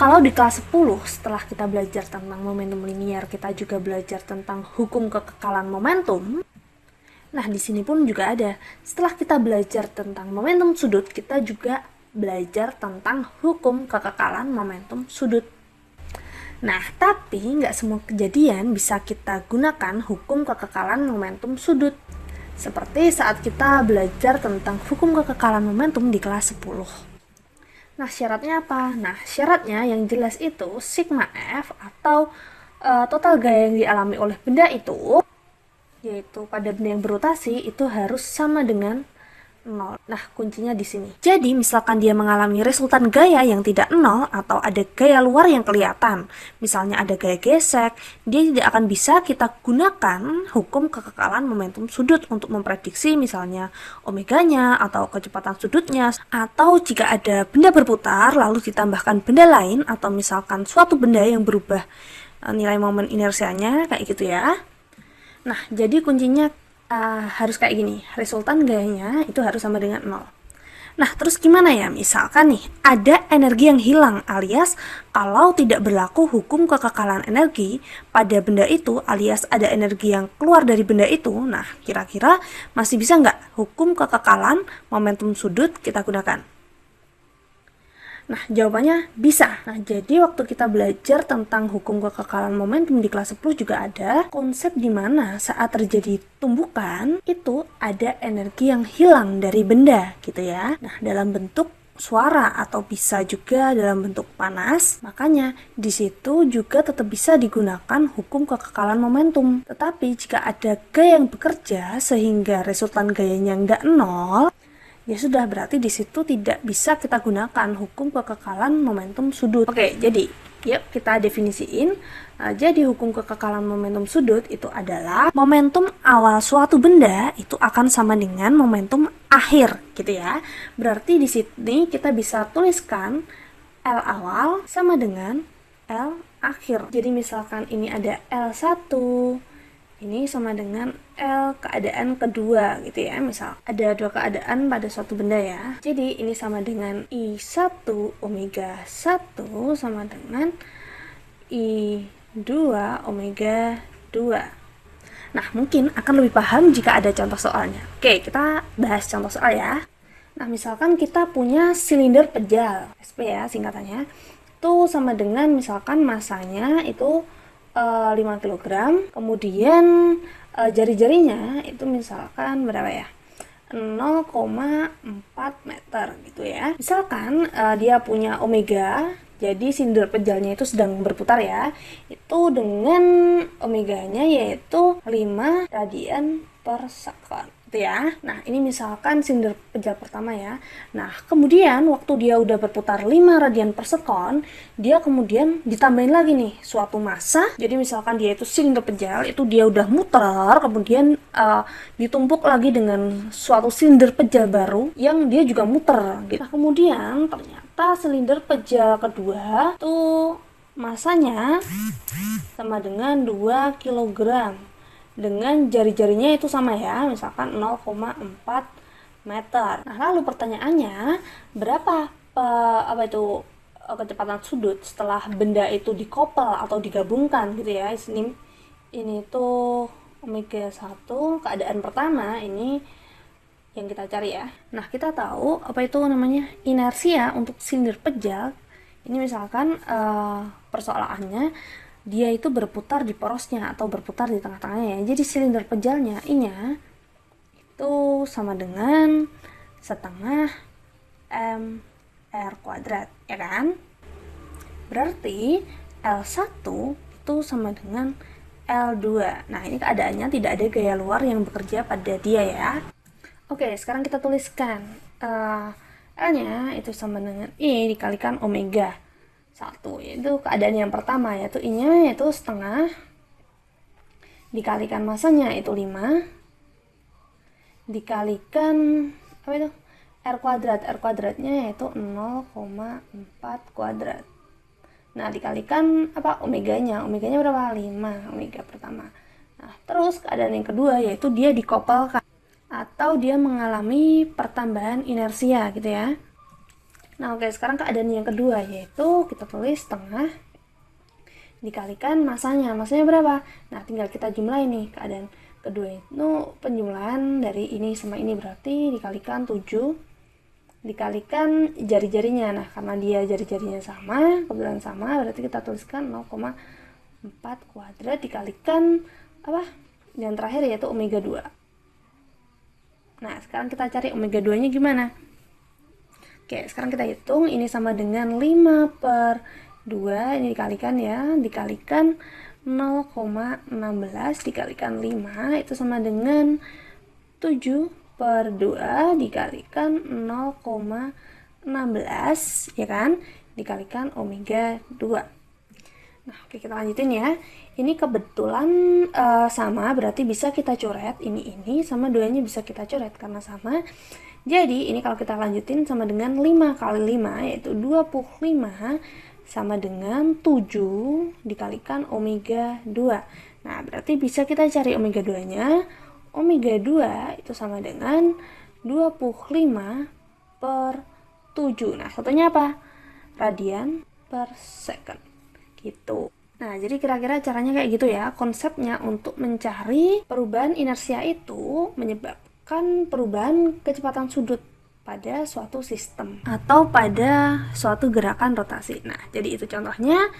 Kalau di kelas 10 setelah kita belajar tentang momentum linier, kita juga belajar tentang hukum kekekalan momentum. Nah, di sini pun juga ada. Setelah kita belajar tentang momentum sudut, kita juga belajar tentang hukum kekekalan momentum sudut. Nah, tapi nggak semua kejadian bisa kita gunakan hukum kekekalan momentum sudut. Seperti saat kita belajar tentang hukum kekekalan momentum di kelas 10. Nah, syaratnya apa? Nah, syaratnya yang jelas itu sigma F atau total gaya yang dialami oleh benda itu, yaitu pada benda yang berotasi, itu harus sama dengan 0. Nah, kuncinya di sini. Jadi, misalkan dia mengalami resultan gaya yang tidak 0 atau ada gaya luar yang kelihatan, misalnya ada gaya gesek, dia tidak akan bisa kita gunakan hukum kekekalan momentum sudut untuk memprediksi misalnya omeganya atau kecepatan sudutnya. Atau jika ada benda berputar lalu ditambahkan benda lain atau misalkan suatu benda yang berubah nilai momen inersianya kayak gitu ya. Nah, jadi kuncinya harus kayak gini, resultan gayanya itu harus sama dengan 0. Nah, terus gimana ya? Misalkan nih, ada energi yang hilang, alias kalau tidak berlaku hukum kekekalan energi pada benda itu, alias ada energi yang keluar dari benda itu, nah kira-kira masih bisa nggak hukum kekekalan momentum sudut kita gunakan? Nah, jawabannya bisa. Nah, jadi waktu kita belajar tentang hukum kekekalan momentum di kelas 10 juga ada konsep di mana saat terjadi tumbukan itu ada energi yang hilang dari benda gitu ya. Nah, dalam bentuk suara atau bisa juga dalam bentuk panas. Makanya di situ juga tetap bisa digunakan hukum kekekalan momentum. Tetapi jika ada gaya yang bekerja sehingga resultan gayanya nggak nol, ya sudah, berarti di situ tidak bisa kita gunakan hukum kekekalan momentum sudut. Oke, jadi yuk kita definisiin. Jadi hukum kekekalan momentum sudut itu adalah momentum awal suatu benda itu akan sama dengan momentum akhir gitu ya. Berarti di sini kita bisa tuliskan L awal sama dengan L akhir. Jadi misalkan ini ada L1, ini sama dengan L keadaan kedua gitu ya. Misal ada dua keadaan pada suatu benda ya. Jadi ini sama dengan I1 omega 1 sama dengan I2 omega 2. Nah, mungkin akan lebih paham jika ada contoh soalnya. Oke, kita bahas contoh soal ya. Nah, misalkan kita punya silinder pejal, SP ya singkatannya. Itu sama dengan misalkan masanya itu 5 kg, kemudian jari-jarinya itu misalkan berapa ya, 0,4 meter gitu ya. Misalkan dia punya omega, jadi silinder pejalnya itu sedang berputar ya, itu dengan omeganya yaitu 5 radian per second ya. Nah, ini misalkan silinder pejal pertama ya. Nah, kemudian waktu dia udah berputar 5 radian per second, dia kemudian ditambahin lagi nih suatu massa. Jadi misalkan dia itu silinder pejal, itu dia udah muter, kemudian ditumpuk lagi dengan suatu silinder pejal baru yang dia juga muter gitu. Nah, kemudian ternyata silinder pejal kedua tuh massanya sama dengan 2 kg. Dengan jari-jarinya itu sama ya, misalkan 0,4 meter. Nah, lalu pertanyaannya, berapa kecepatan sudut setelah benda itu dikopel atau digabungkan gitu ya. Ini tuh omega 1, keadaan pertama ini yang kita cari ya. Nah, kita tahu apa itu namanya inersia untuk silinder pejal. Ini misalkan persoalannya dia itu berputar di porosnya atau berputar di tengah-tengahnya ya. Jadi silinder pejalnya I-nya itu sama dengan setengah mr kuadrat ya kan. Berarti L1 itu sama dengan L2. Nah, ini keadaannya tidak ada gaya luar yang bekerja pada dia ya. Oke, sekarang kita tuliskan L-nya itu sama dengan I dikalikan omega 1, itu keadaan yang pertama, yaitu I-nya yaitu setengah dikalikan masanya itu 5 dikalikan apa itu R kuadratnya yaitu 0,4 kuadrat. Nah, dikalikan apa omeganya berapa? 5 omega pertama. Nah, terus keadaan yang kedua yaitu dia dikopelkan atau dia mengalami pertambahan inersia gitu ya. Nah, oke, sekarang keadaan yang kedua, yaitu kita tulis setengah dikalikan masanya. Masanya berapa? Nah, tinggal kita jumlahin nih. Keadaan kedua itu penjumlahan dari ini sama ini, berarti dikalikan 7 dikalikan jari-jarinya. Nah, karena dia jari-jarinya sama, kebetulan sama, berarti kita tuliskan 0,4 kuadrat dikalikan apa? Yang terakhir yaitu omega 2. Nah, sekarang kita cari omega 2 nya gimana? Oke, sekarang kita hitung. Ini sama dengan 5 per 2, ini dikalikan ya, dikalikan 0,16 dikalikan 5, itu sama dengan 7 per 2 dikalikan 0,16, ya kan, dikalikan omega 2. Nah, oke, kita lanjutin ya. Ini kebetulan sama, berarti bisa kita coret. Ini sama 2-nya bisa kita coret karena sama. Jadi, ini kalau kita lanjutin sama dengan 5 kali 5, yaitu 25, sama dengan 7 dikalikan omega 2. Nah, berarti bisa kita cari omega 2-nya. Omega 2 itu sama dengan 25 per 7. Nah, satunya apa? Radian per second. Gitu. Nah, jadi kira-kira caranya kayak gitu ya. Konsepnya untuk mencari perubahan inersia itu menyebabkan perubahan kecepatan sudut pada suatu sistem atau pada suatu gerakan rotasi. Nah, jadi itu contohnya.